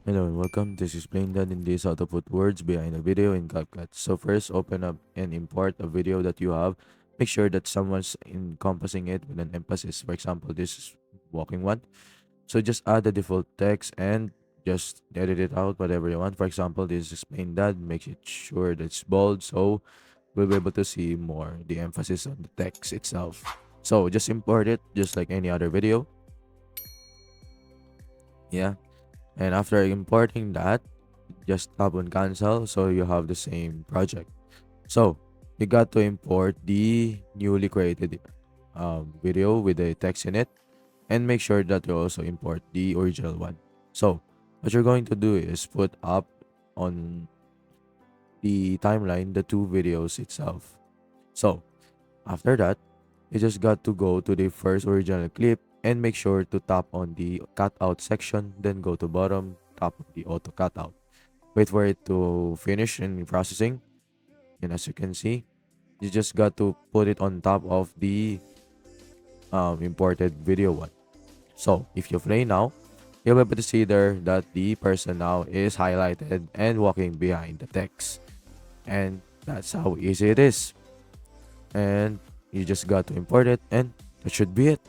Hello and welcome. This is Plain Dad. In this how to put words behind a video in Capcut. So first, open up and import a video that you have. Make sure that someone's encompassing it with an emphasis. For example, this is walking one. So just add the default text and just edit it out whatever you want. For example, this is Plain Dad. Make it sure that it's bold so we'll be able to see more the emphasis on the text itself. So just import it just like any other video. Yeah. And after importing that, just tap on cancel so you have the same project. So you got to import the newly created video with the text in it, and make sure that you also import the original one. So what you're going to do is put up on the timeline the two videos itself. So after that, you just got to go to the first original clip and make sure to tap on the cutout section, then go to bottom, tap on the auto cutout. Wait for it to finish in processing, and as you can see, you just got to put it on top of the imported video one. So if you play now, you'll be able to see there that the person now is highlighted and walking behind the text, and that's how easy it is. And you just got to import it, and that should be it.